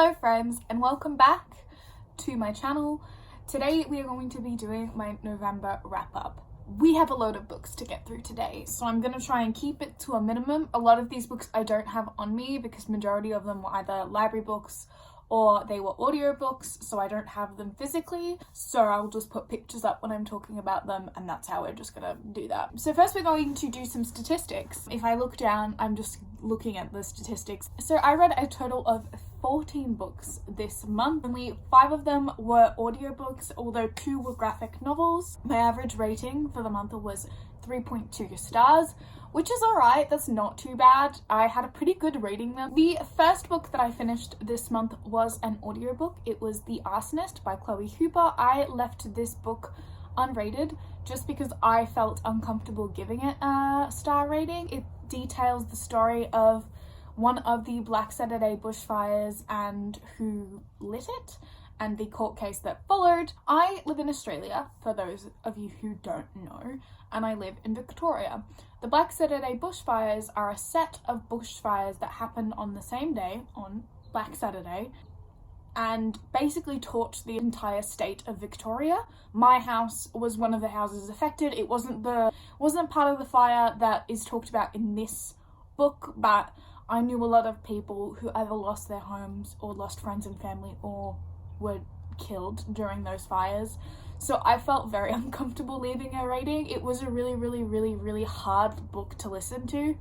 Hello friends, and welcome back to my channel. Today we are going to be doing my November wrap-up. We have a load of books to get through today, so I'm going to try and keep it to a minimum. A lot of these books I don't have on me because majority of them were either library books or they were audiobooks, so I don't have them physically. So I'll just put pictures up when I'm talking about them, and that's how we're just gonna do that. So first we're going to do some statistics. If I look down, I'm just looking at the statistics. So I read a total of 14 books this month. Only 5 of them were audiobooks, although 2 were graphic novels. My average rating for the month was 3.2 stars, which is alright, that's not too bad. I had a pretty good rating then. The first book that I finished this month was an audiobook. It was The Arsonist by Chloe Hooper. I left this book unrated just because I felt uncomfortable giving it a star rating. It details the story of one of the Black Saturday bushfires and who lit it, and the court case that followed. I live in Australia, for those of you who don't know, and I live in Victoria. The Black Saturday bushfires are a set of bushfires that happened on the same day, on Black Saturday, and basically torched the entire state of Victoria. My house was one of the houses affected. It wasn't part of the fire that is talked about in this book, but I knew a lot of people who either lost their homes or lost friends and family or were killed during those fires. So I felt very uncomfortable leaving a rating. It was a really hard book to listen to,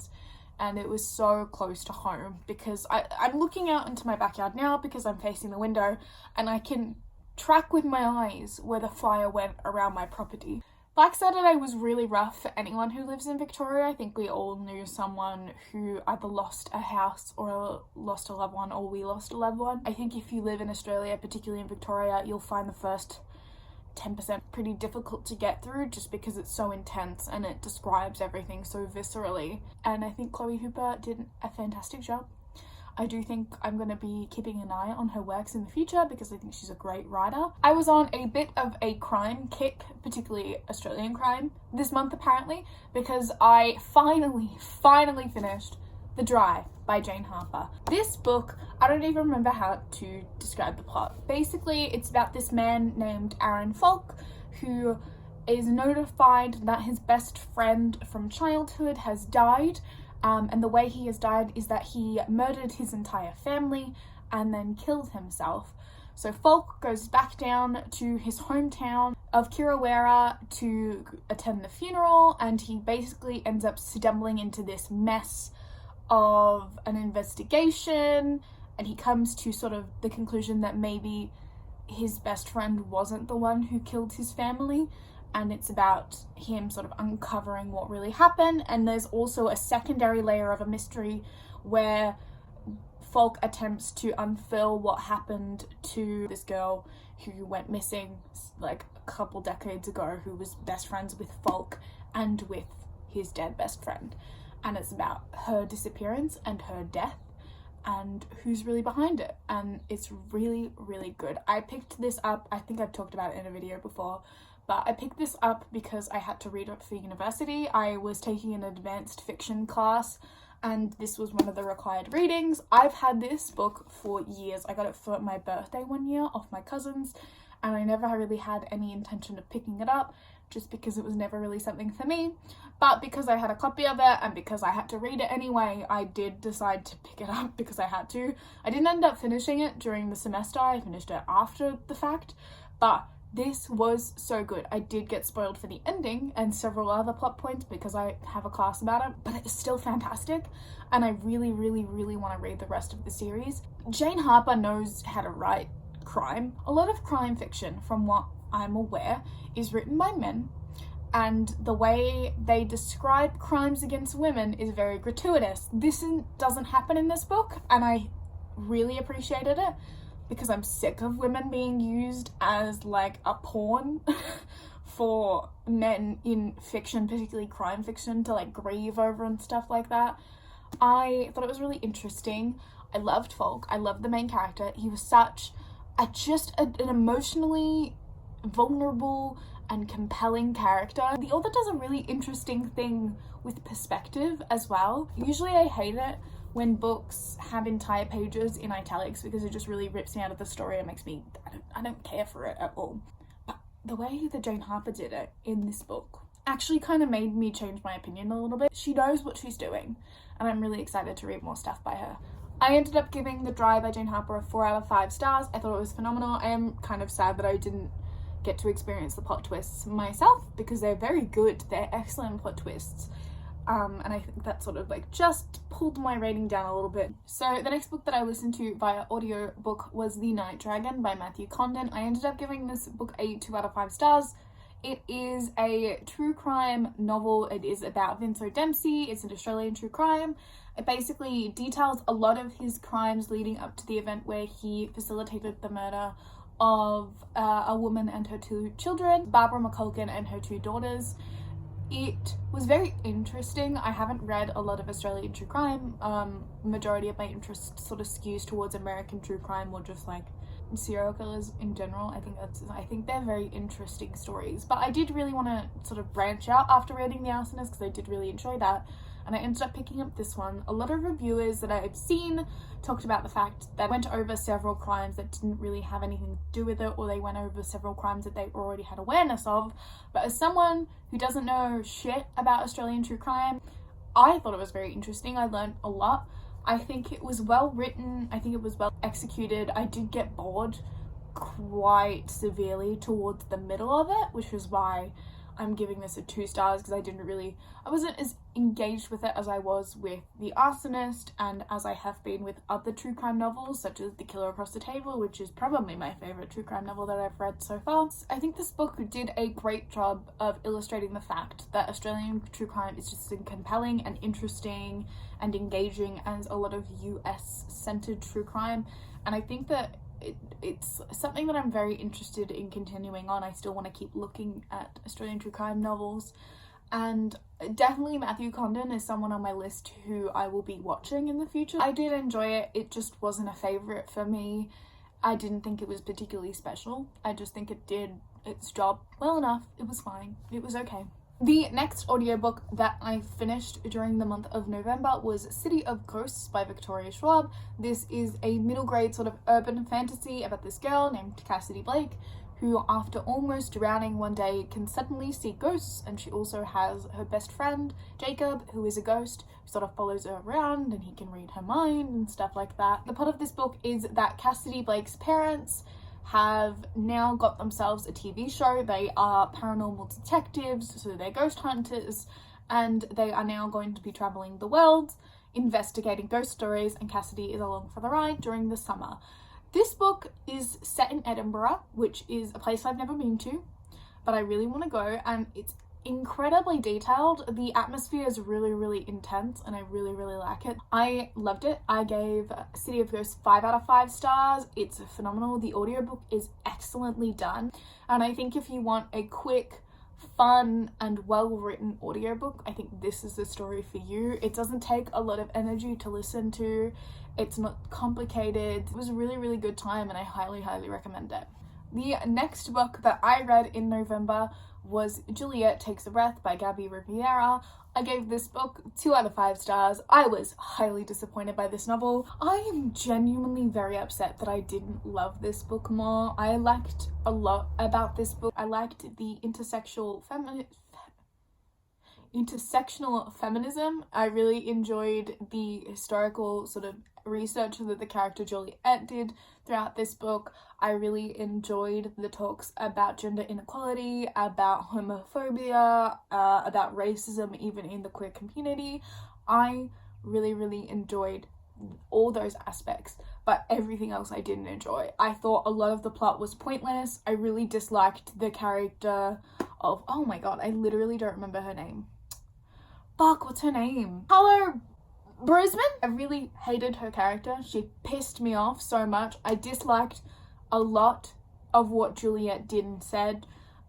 and it was so close to home because I'm looking out into my backyard now because I'm facing the window, and I can track with my eyes where the fire went around my property. Black Saturday was really rough for anyone who lives in Victoria. I think we all knew someone who either lost a house or lost a loved one, or we lost a loved one. I think if you live in Australia, particularly in Victoria, you'll find the first 10% pretty difficult to get through just because it's so intense and it describes everything so viscerally. And I think Chloe Hooper did a fantastic job. I do think I'm going to be keeping an eye on her works in the future because I think she's a great writer. I was on a bit of a crime kick, particularly Australian crime, this month apparently, because I finally finished The Drive by Jane Harper. This book, I don't even remember how to describe the plot. Basically, it's about this man named Aaron Falk who is notified that his best friend from childhood has died. And the way he has died is that he murdered his entire family and then killed himself. So Falk goes back down to his hometown of Kirawera to attend the funeral, and he basically ends up stumbling into this mess of an investigation, and he comes to sort of the conclusion that maybe his best friend wasn't the one who killed his family. And it's about him sort of uncovering what really happened. And there's also a secondary layer of a mystery where Falk attempts to unfurl what happened to this girl who went missing like a couple decades ago, who was best friends with Falk and with his dead best friend. And it's about her disappearance and her death and who's really behind it. And it's really good. I picked this up, I think I've talked about it in a video before, but I picked this up because I had to read it for university. I was taking an advanced fiction class and this was one of the required readings. I've had this book for years. I got it for my birthday one year off my cousins, and I never really had any intention of picking it up just because it was never really something for me. But because I had a copy of it and because I had to read it anyway, I did decide to pick it up because I had to. I didn't end up finishing it during the semester. I finished it after the fact, but this was so good. I did get spoiled for the ending and several other plot points because I have a class about it, but it's still fantastic, and I really want to read the rest of the series. Jane Harper knows how to write crime. A lot of crime fiction, from what I'm aware, is written by men, and the way they describe crimes against women is very gratuitous. This doesn't happen in this book, and I really appreciated it, because I'm sick of women being used as like a pawn for men in fiction, particularly crime fiction, to like grieve over and stuff like that. I thought it was really interesting. I loved Falk. I loved the main character. He was such an emotionally vulnerable and compelling character. The author does a really interesting thing with perspective as well. Usually I hate it when books have entire pages in italics because it just really rips me out of the story and makes me, I don't care for it at all. But the way that Jane Harper did it in this book actually kind of made me change my opinion a little bit. She knows what she's doing, and I'm really excited to read more stuff by her. I ended up giving The Dry by Jane Harper a 4 out of 5 stars. I thought it was phenomenal. I am kind of sad that I didn't get to experience the plot twists myself because they're very good. They're excellent plot twists. And I think that sort of like just pulled my rating down a little bit. So the next book that I listened to via audiobook was The Night Dragon by Matthew Condon. I ended up giving this book a 2 out of 5 stars. It is a true crime novel. It is about Vince Dempsey. It's an Australian true crime. It basically details a lot of his crimes leading up to the event where he facilitated the murder of a woman and her 2 children, Barbara McCulkin and her 2 daughters. It was very interesting. I haven't read a lot of Australian true crime. Majority of my interest sort of skews towards American true crime or just like serial killers in general. I think they're very interesting stories. But I did really want to sort of branch out after reading The Arsonist because I did really enjoy that. And I ended up picking up this one. A lot of reviewers that I've seen talked about the fact that went over several crimes that didn't really have anything to do with it, or they went over several crimes that they already had awareness of. But as someone who doesn't know shit about Australian true crime, I thought it was very interesting. I learned a lot. I think it was well written. I think it was well executed. I did get bored quite severely towards the middle of it, which is why I'm giving this a 2 stars because I wasn't as engaged with it as I was with The Arsonist and as I have been with other true crime novels such as The Killer Across the Table, which is probably my favourite true crime novel that I've read so far. I think this book did a great job of illustrating the fact that Australian true crime is just as compelling and interesting and engaging as a lot of US centred true crime, and I think that it's something that I'm very interested in continuing on. I still want to keep looking at Australian true crime novels, and definitely Matthew Condon is someone on my list who I will be watching in the future. I did enjoy it. It just wasn't a favourite for me. I didn't think it was particularly special. I just think it did its job well enough. It was fine. It was okay. The next audiobook that I finished during the month of November was City of Ghosts by Victoria Schwab. This is a middle grade sort of urban fantasy about this girl named Cassidy Blake who, after almost drowning one day, can suddenly see ghosts, and she also has her best friend Jacob, who is a ghost, who sort of follows her around and he can read her mind and stuff like that. The plot of this book is that Cassidy Blake's parents have now got themselves a TV show. They are paranormal detectives, so they're ghost hunters, and they are now going to be traveling the world investigating ghost stories, and Cassidy is along for the ride during the summer. This book is set in Edinburgh, which is a place I've never been to, but I really want to go, and it's incredibly detailed. The atmosphere is really intense and I really like it. I loved it. I gave City of Ghosts 5 out of 5 stars. It's phenomenal. The audiobook is excellently done, and I think if you want a quick, fun and well written audiobook, I think this is the story for you. It doesn't take a lot of energy to listen to. It's not complicated. It was a really good time and I highly recommend it. The next book that I read in November was Juliet Takes a Breath by Gabby Riviera. I gave this book 2 out of 5 stars. I was highly disappointed by this novel. I am genuinely very upset that I didn't love this book more. I liked a lot about this book. I liked the intersectional feminism. I really enjoyed the historical sort of research that the character Juliet did throughout this book. I really enjoyed the talks about gender inequality, about homophobia, about racism even in the queer community. I really enjoyed all those aspects, but everything else I didn't enjoy. I thought a lot of the plot was pointless. I really disliked the character of, oh my god, I literally don't remember her name. Fuck, what's her name? Hello, Brisbane? I really hated her character. She pissed me off so much. I disliked a lot of what Juliet did and said.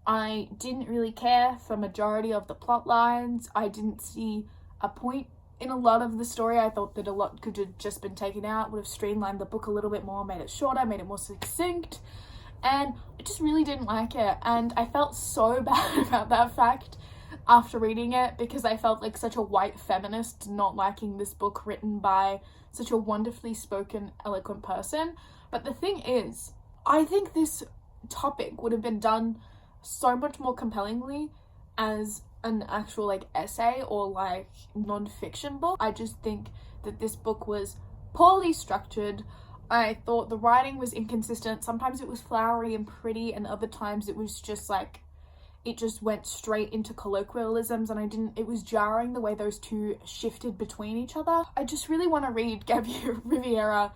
I didn't really care for majority of the plot lines. I didn't see a point in a lot of the story. I thought that a lot could have just been taken out, would have streamlined the book a little bit more, made it shorter, made it more succinct, and I just really didn't like it. And I felt so bad about that fact after reading it, because I felt like such a white feminist not liking this book written by such a wonderfully spoken, eloquent person. But the thing is, I think this topic would have been done so much more compellingly as an actual like essay or like non-fiction book. I just think that this book was poorly structured. I thought the writing was inconsistent. Sometimes it was flowery and pretty, and other times it was just like, it just went straight into colloquialisms, and it was jarring the way those two shifted between each other. I just really want to read Gabrielle Riviera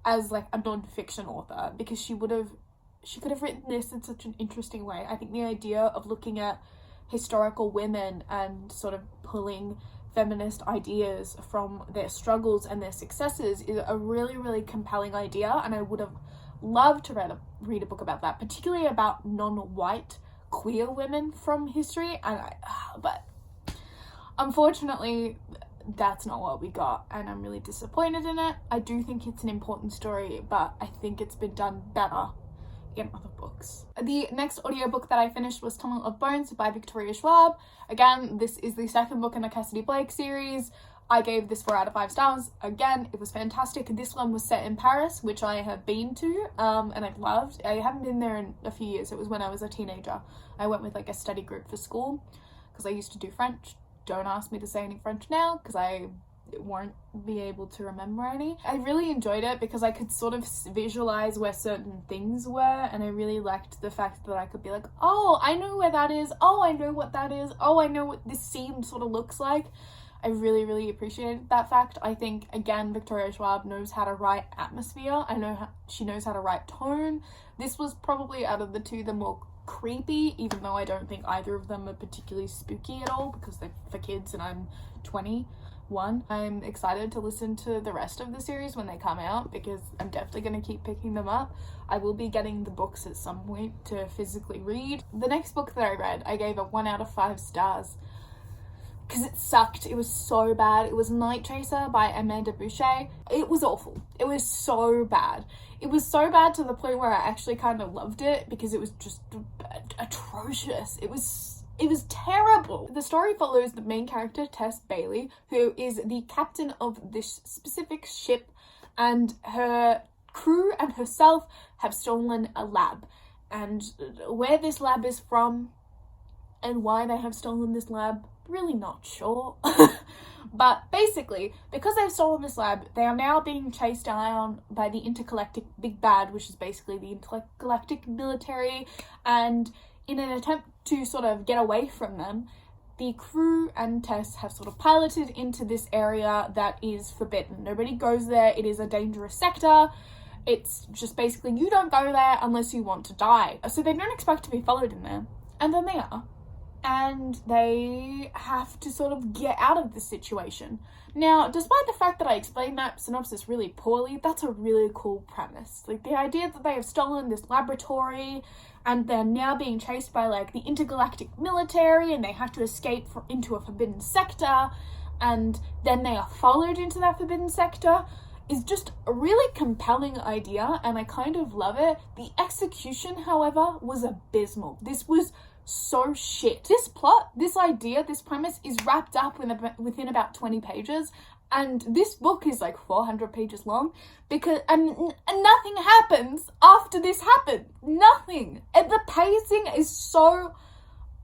as like a non-fiction author, because she could have written this in such an interesting way. I think the idea of looking at historical women and sort of pulling feminist ideas from their struggles and their successes is a really, really compelling idea, and I would have loved to read a book about that, particularly about non-white queer women from history. But unfortunately that's not what we got, and I'm really disappointed in it. I do think it's an important story, but I think it's been done better in other books. The next audiobook that I finished was Tunnel of Bones by Victoria Schwab. Again, this is the second book in the Cassidy Blake series. I gave this 4 out of 5 stars. Again, it was fantastic. This one was set in Paris, which I have been to, and I've loved. I haven't been there in a few years. It was when I was a teenager. I went with like a study group for school because I used to do French. Don't ask me to say any French now because I won't be able to remember any. I really enjoyed it because I could sort of visualize where certain things were, and I really liked the fact that I could be like, oh, I know where that is, oh, I know what that is, oh, I know what this scene sort of looks like. I really, really appreciated that fact. I think, again, Victoria Schwab knows how to write atmosphere. She knows how to write tone. This was probably, out of the two, the more creepy, even though I don't think either of them are particularly spooky at all because they're for kids and I'm 21. I'm excited to listen to the rest of the series when they come out because I'm definitely going to keep picking them up. I will be getting the books at some point to physically read. The next book that I read, I gave a 1 out of 5 stars because it sucked. It was so bad. It was Night Chaser by Amanda Boucher. It was awful. It was so bad. It was so bad to the point where I actually kind of loved it because it was just atrocious. It was terrible. The story follows the main character, Tess Bailey, who is the captain of this specific ship, and her crew and herself have stolen a lab. And where this lab is from and why they have stolen this lab, really not sure. But basically, because they've stolen this lab, they are now being chased down by the intergalactic big bad, which is basically the intergalactic military, and in an attempt to sort of get away from them, the crew and Tess have sort of piloted into this area that is forbidden. Nobody goes there. It is a dangerous sector. It's just basically you don't go there unless you want to die. So they don't expect to be followed in there, and then they are. And they have to sort of get out of this situation. Now, despite the fact that I explained that synopsis really poorly, that's a really cool premise. Like, the idea that they have stolen this laboratory and they're now being chased by, like, the intergalactic military and they have to escape into a forbidden sector and then they are followed into that forbidden sector is just a really compelling idea, and I kind of love it. The execution, however, was abysmal. This was so shit. This plot, this idea, this premise is wrapped up within about 20 pages, and this book is like 400 pages long and nothing happens after this happened. Nothing. And the pacing is so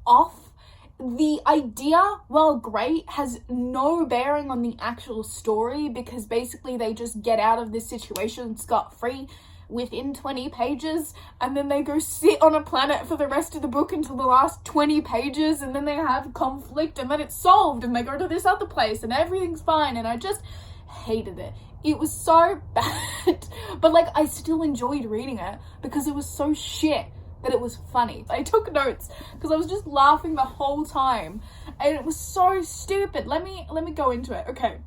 off. The idea, while great, has no bearing on the actual story because basically they just get out of this situation scot-free within 20 pages, and then they go sit on a planet for the rest of the book until the last 20 pages, and then they have conflict, and then it's solved, and they go to this other place, and everything's fine, and I just hated it. It was so bad, but like, I still enjoyed reading it because it was so shit that it was funny. I took notes because I was just laughing the whole time, and it was so stupid. Let me go into it. Okay,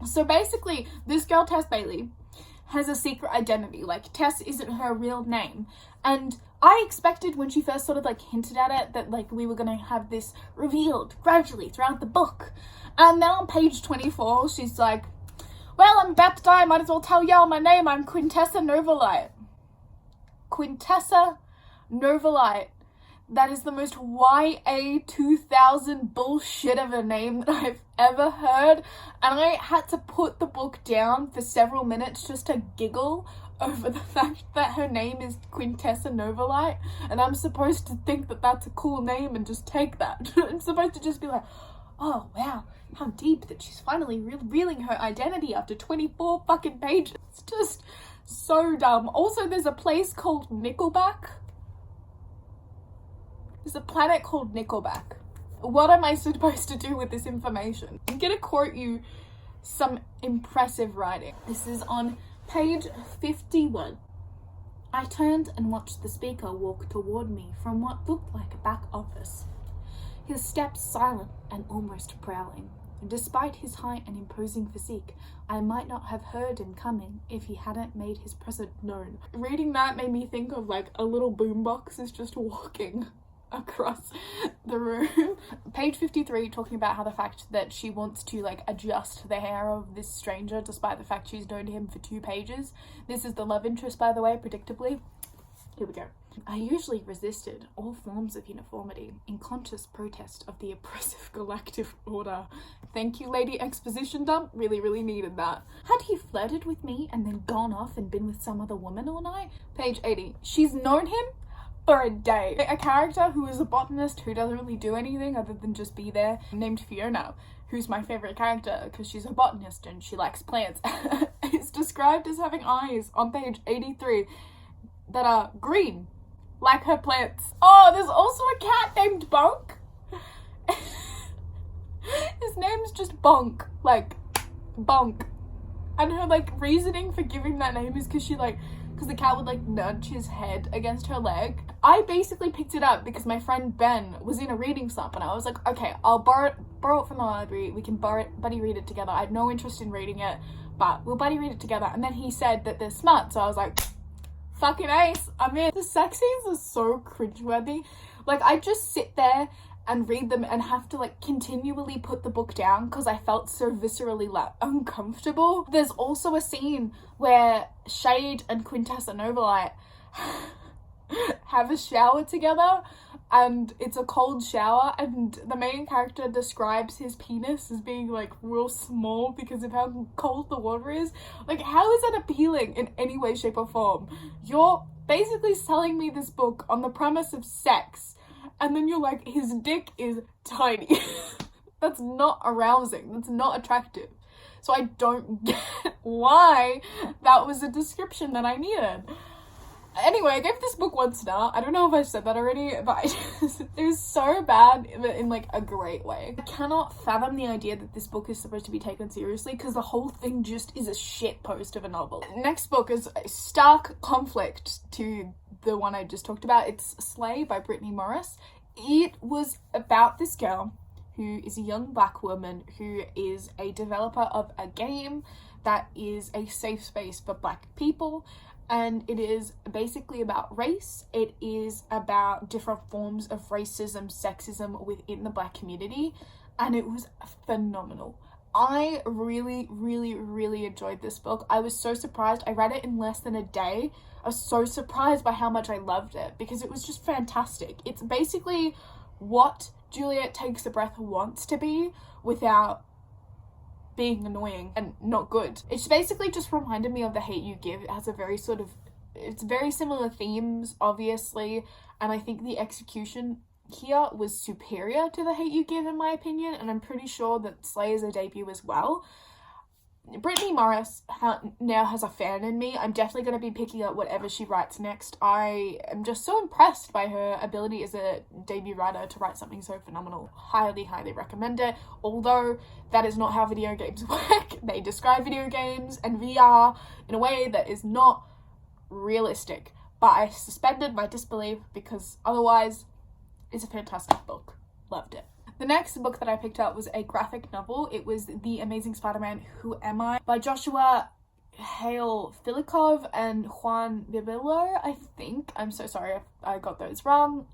so basically, this girl, Tess Bailey, has a secret identity. Like, Tess isn't her real name. And I expected when she first sort of like hinted at it that like we were gonna have this revealed gradually throughout the book. And then on page 24, she's like, well, I'm about to die, might as well tell y'all my name. I'm Quintessa Novalite. Quintessa Novalite. That is the most YA 2000 bullshit of a name that I've ever heard. And I had to put the book down for several minutes just to giggle over the fact that her name is Quintessa Novelite. And I'm supposed to think that that's a cool name and just take that. I'm supposed to just be like, oh wow, how deep that she's finally revealing her identity after 24 fucking pages. It's just so dumb. Also, there's a place called Nickelback. There's a planet called Nickelback. What am I supposed to do with this information? I'm gonna quote you some impressive writing. This is on page 51. I turned and watched the speaker walk toward me from what looked like a back office. His steps silent and almost prowling. Despite his height and imposing physique, I might not have heard him coming if he hadn't made his presence known. Reading that made me think of like a little boombox is just walking across the room. Page 53, talking about how the fact that she wants to like adjust the hair of this stranger despite the fact she's known him for 2 pages. This is the love interest, by the way, predictably. Here we go. I usually resisted all forms of uniformity in conscious protest of the oppressive galactic order. Thank you, Lady Exposition Dump. Really needed that. Had he flirted with me and then gone off and been with some other woman all night? Page 80. She's known him for a day. A character who is a botanist who doesn't really do anything other than just be there, named Fiona, who's my favorite character because she's a botanist and she likes plants. It's described as having eyes on page 83 that are green, like her plants. Oh, there's also a cat named Bonk. His name's just Bonk, like Bonk. And her like reasoning for giving that name is because the cat would like nudge his head against her leg. I basically picked it up because my friend Ben was in a reading slump and I was like, okay, I'll borrow it from the library. We can buddy read it together. I had no interest in reading it, but we'll buddy read it together. And then he said that they're smart, so I was like, fucking ace, I'm in. The sex scenes are so cringeworthy. Like, I just sit there and read them and have to like continually put the book down because I felt so viscerally like uncomfortable. There's also a scene where Shade and Quintessa Novelite have a shower together and it's a cold shower and the main character describes his penis as being like real small because of how cold the water is. Like, how is that appealing in any way, shape or form? You're basically selling me this book on the premise of sex and then you're like, his dick is tiny. That's not arousing. That's not attractive. So I don't get why that was a description that I needed. Anyway, I gave this book 1 star. I don't know if I said that already, but it was so bad in like a great way. I cannot fathom the idea that this book is supposed to be taken seriously because the whole thing just is a shit post of a novel. Next book is a stark conflict to the one I just talked about. It's Slay by Brittany Morris. It was about this girl who is a young black woman who is a developer of a game that is a safe space for black people. And it is basically about race. It is about different forms of racism, sexism within the black community. And it was phenomenal. I really enjoyed this book. I was so surprised. I read it in less than a day. I was so surprised by how much I loved it because it was just fantastic. It's basically what Juliet Takes a Breath wants to be without being annoying and not good. It's basically just reminded me of The Hate U Give. It has a very it's very similar themes, obviously, and I think the execution here was superior to The Hate U Give in my opinion, and I'm pretty sure that Slay is a debut as well. Brittany Morris now has a fan in me. I'm definitely going to be picking up whatever she writes next. I am just so impressed by her ability as a debut writer to write something so phenomenal. Highly recommend it. Although that is not how video games work. They describe video games and VR in a way that is not realistic. But I suspended my disbelief because otherwise it's a fantastic book. Loved it. The next book that I picked up was a graphic novel. It was The Amazing Spider-Man, Who Am I? By Joshua Hale Filikov and Juan Bibilo, I think. I'm so sorry if I got those wrong.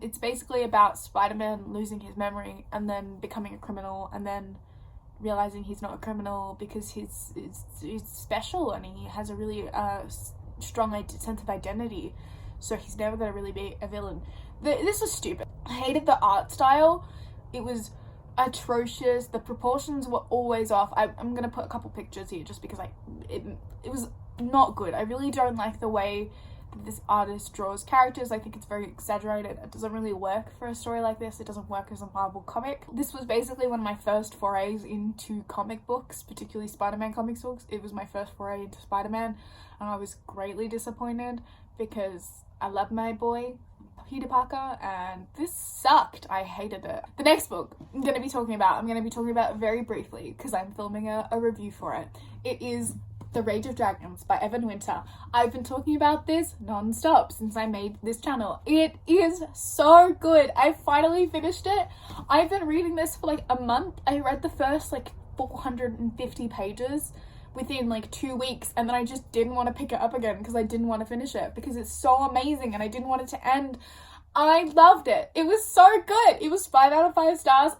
It's basically about Spider-Man losing his memory and then becoming a criminal and then realizing he's not a criminal because he's special and he has a really strong sense of identity. so he's never gonna really be a villain. This was stupid. I hated the art style. It was atrocious. The proportions were always off. I'm gonna put a couple pictures here just because it was not good. I really don't like the way that this artist draws characters. I think it's very exaggerated. It doesn't really work for a story like this. It doesn't work as a Marvel comic. This was basically one of my first forays into comic books, particularly Spider-Man comic books. It was my first foray into Spider-Man, and I was greatly disappointed because I love my boy Peter Parker, and this sucked. I hated it. The next book I'm going to be talking about very briefly because I'm filming a review for it. It is The Rage of Dragons by Evan Winter. I've been talking about this non-stop since I made this channel. It is so good. I finally finished it. I've been reading this for like a month. I read the first like 450 pages within like 2 weeks, and then I just didn't want to pick it up again because I didn't want to finish it because it's so amazing and I didn't want it to end. I loved it. It was so good. It was 5 out of 5 stars.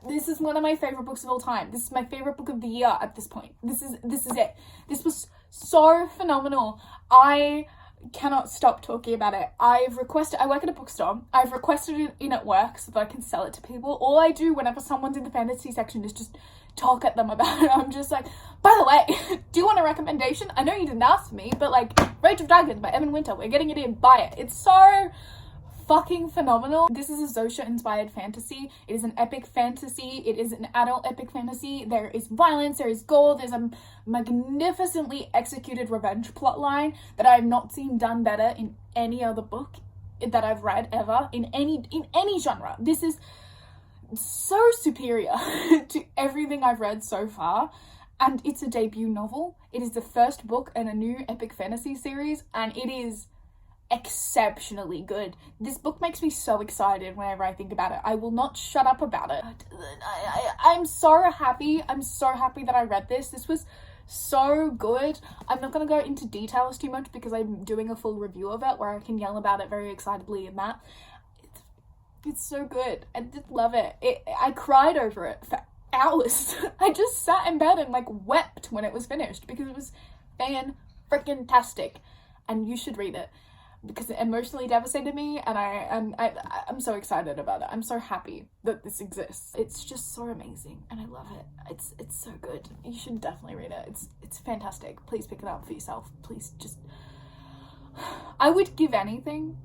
This is one of my favorite books of all time. This is my favorite book of the year at this point. This is it. This was so phenomenal. I cannot stop talking about it. I work at a bookstore. I've requested it in at work so that I can sell it to people. All I do whenever someone's in the fantasy section is just talk at them about it. I'm just like, by the way, do you want a recommendation? I know you didn't ask me, but like, Rage of Dragons by Evan Winter, we're getting it in, buy it. It's so fucking phenomenal. This is a Zosha inspired fantasy. It is an epic fantasy. It is an adult epic fantasy. There is violence, there is gore, there's a magnificently executed revenge plotline that I have not seen done better in any other book that I've read ever, in any genre. This is so superior to everything I've read so far, and it's a debut novel. It is the first book in a new epic fantasy series, and it is exceptionally good. This book makes me so excited whenever I think about it. I will not shut up about it. I'm so happy. I'm so happy that I read this. This was so good. I'm not going to go into details too much because I'm doing a full review of it where I can yell about it very excitedly in that. It's so good. I just love it. I cried over it for hours. I just sat in bed and like wept when it was finished because it was fan-freaking-tastic, and you should read it because it emotionally devastated me, and I'm so excited about it. I'm so happy that this exists. It's just so amazing and I love it. It's so good. You should definitely read it. It's fantastic. Please pick it up for yourself. Please just... I would give anything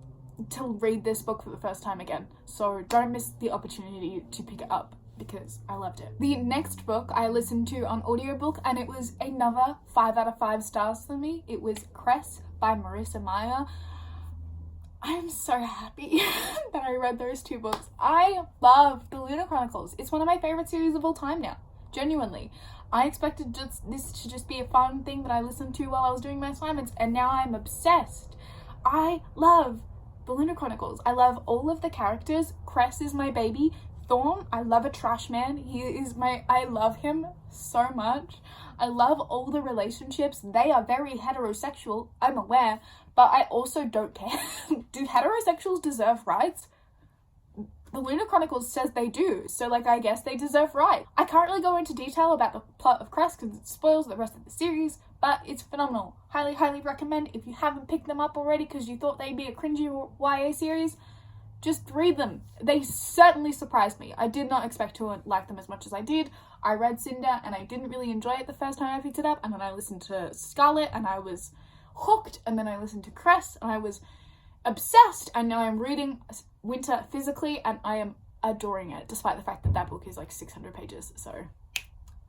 to read this book for the first time again, so don't miss the opportunity to pick it up because I loved it. The next book I listened to on audiobook, and it was another 5 out of 5 stars for me. It was Cress by Marissa Meyer. I'm so happy that I read those 2 books. I love the Lunar Chronicles. It's one of my favorite series of all time now. Genuinely. I expected this to just be a fun thing that I listened to while I was doing my assignments, and now I'm obsessed. I love the Lunar Chronicles. I love all of the characters. Cress is my baby. Thorn, I love a trash man. I love him so much. I love all the relationships. They are very heterosexual, I'm aware, but I also don't care. Do heterosexuals deserve rights? The Lunar Chronicles says they do, so like I guess they deserve rights. I can't really go into detail about the plot of Cress because it spoils the rest of the series, but it's phenomenal. Highly, highly recommend. If you haven't picked them up already because you thought they'd be a cringy YA series, just read them. They certainly surprised me. I did not expect to like them as much as I did. I read Cinder and I didn't really enjoy it the first time I picked it up, and then I listened to Scarlet and I was hooked, and then I listened to Cress and I was obsessed, and now I'm reading Winter physically and I am adoring it, despite the fact that that book is like 600 pages, so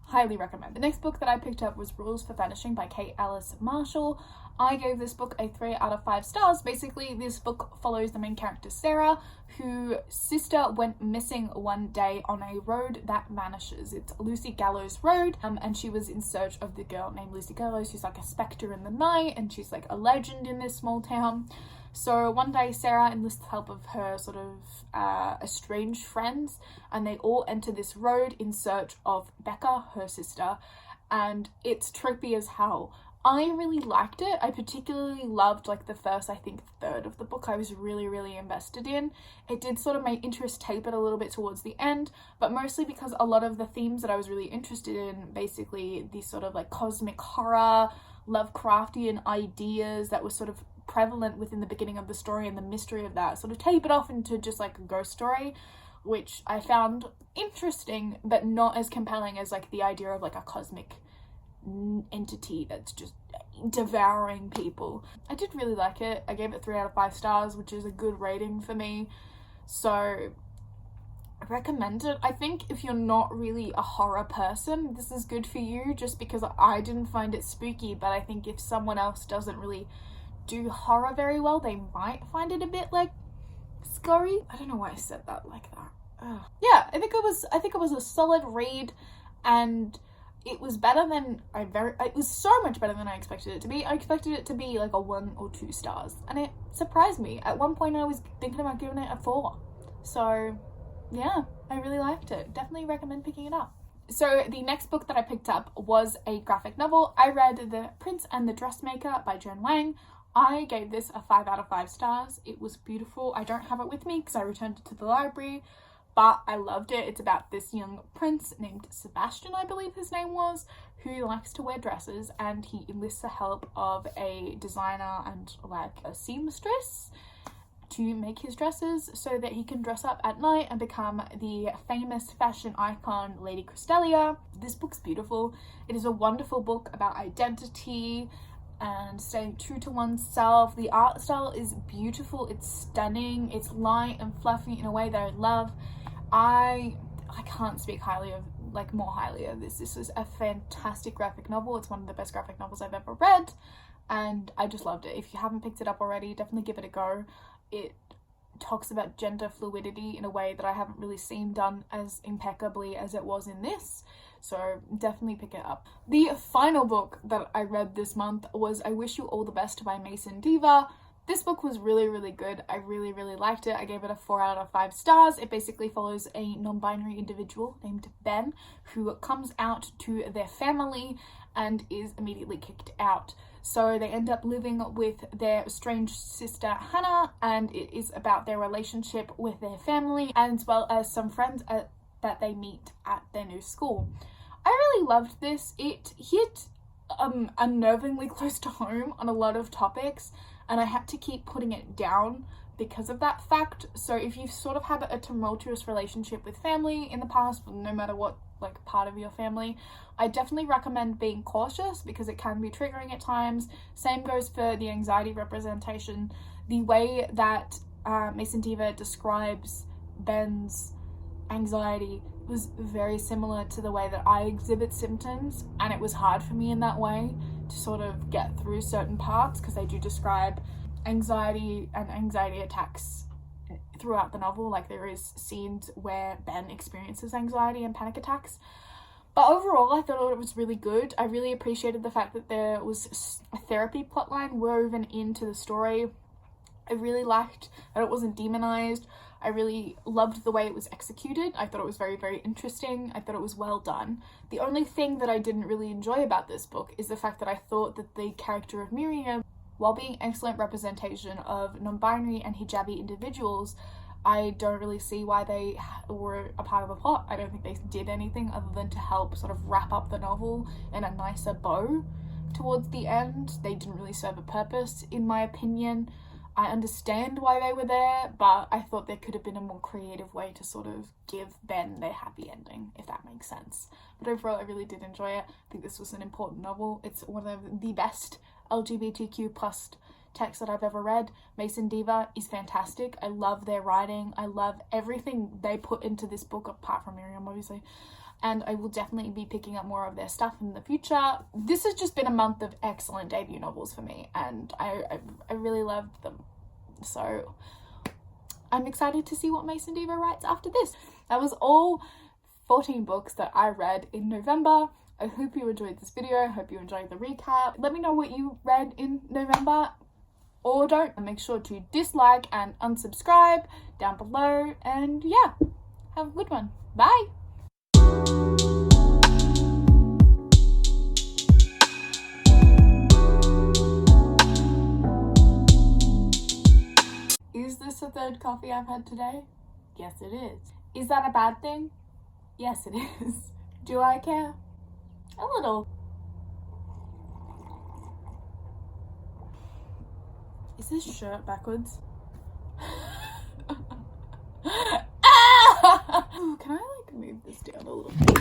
highly recommend. The next book that I picked up was Rules for Banishing by Kate Alice Marshall. I gave this book a 3 out of 5 stars. Basically, this book follows the main character Sarah, whose sister went missing one day on a road that vanishes. It's Lucy Gallows Road, and she was in search of the girl named Lucy Gallows, who's like a spectre in the night, and she's like a legend in this small town. So one day Sarah enlists the help of her sort of estranged friends, and they all enter this road in search of Becca, her sister, and it's trippy as hell. I really liked it. I particularly loved like the first, I think, third of the book. I was really, really invested in. It did sort of make interest taper a little bit towards the end, but mostly because a lot of the themes that I was really interested in, basically these sort of like cosmic horror, Lovecraftian ideas that were sort of prevalent within the beginning of the story, and the mystery of that sort of tapered off into just like a ghost story, which I found interesting but not as compelling as like the idea of like a cosmic entity that's just devouring people. I did really like it. I gave it 3 out of 5 stars, which is a good rating for me, so I recommend it. I think if you're not really a horror person, this is good for you, just because I didn't find it spooky, but I think if someone else doesn't really do horror very well, they might find it a bit like scary. I don't know why I said that like that. Ugh. Yeah, I think it was a solid read, and it was better than it was so much better than I expected it to be. I expected it to be like a 1 or 2 stars, and it surprised me. At one point I was thinking about giving it a 4. So yeah, I really liked it. Definitely recommend picking it up. So the next book that I picked up was a graphic novel. I read The Prince and the Dressmaker by Jen Wang. I gave this a 5 out of 5 stars. It was beautiful. I don't have it with me because I returned it to the library, but I loved it. It's about this young prince named Sebastian, I believe his name was, who likes to wear dresses, and he enlists the help of a designer and like a seamstress to make his dresses so that he can dress up at night and become the famous fashion icon Lady Crystalia. This book's beautiful. It is a wonderful book about identity and staying true to oneself. The art style is beautiful. It's stunning. It's light and fluffy in a way that I love. I can't speak more highly of this. This is a fantastic graphic novel. It's one of the best graphic novels I've ever read, and I just loved it. If you haven't picked it up already, definitely give it a go. It talks about gender fluidity in a way that I haven't really seen done as impeccably as it was in this, so definitely pick it up. The final book that I read this month was I Wish You All the Best by Mason Diva. This book was really, really good. I really, really liked it. I gave it a 4 out of 5 stars. It basically follows a non-binary individual named Ben who comes out to their family and is immediately kicked out. So they end up living with their estranged sister Hannah, and it is about their relationship with their family as well as some friends that they meet at their new school. I really loved this. It hit unnervingly close to home on a lot of topics, and I had to keep putting it down because of that fact. So if you've sort of had a tumultuous relationship with family in the past, no matter what like part of your family, I definitely recommend being cautious because it can be triggering at times. Same goes for the anxiety representation. The way that Mason Diva describes Ben's anxiety was very similar to the way that I exhibit symptoms, and it was hard for me in that way to sort of get through certain parts because they do describe anxiety and anxiety attacks throughout the novel. Like there is scenes where Ben experiences anxiety and panic attacks, but overall I thought it was really good. I really appreciated the fact that there was a therapy plotline woven into the story. I really liked that it wasn't demonized. I really loved the way it was executed. I thought it was very, very interesting. I thought it was well done. The only thing that I didn't really enjoy about this book is the fact that I thought that the character of Miriam, while being excellent representation of non-binary and hijabi individuals, I don't really see why they were a part of the plot. I don't think they did anything other than to help sort of wrap up the novel in a nicer bow towards the end. They didn't really serve a purpose, in my opinion. I understand why they were there, but I thought there could have been a more creative way to sort of give Ben their happy ending, if that makes sense. But overall, I really did enjoy it. I think this was an important novel. It's one of the best LGBTQ plus texts that I've ever read. Mason Diva is fantastic. I love their writing. I love everything they put into this book, apart from Miriam, obviously. And I will definitely be picking up more of their stuff in the future. This has just been a month of excellent debut novels for me, and I really loved them. So I'm excited to see what Mason Diva writes after this. That was all 14 books that I read in November. I hope you enjoyed this video. I hope you enjoyed the recap. Let me know what you read in November, or don't. And make sure to dislike and unsubscribe down below. And yeah, have a good one. Bye. Is this the third coffee I've had today? Yes, it is. Is that a bad thing? Yes, it is. Do I care? A little. Is this shirt backwards? Can I like move this down a little bit?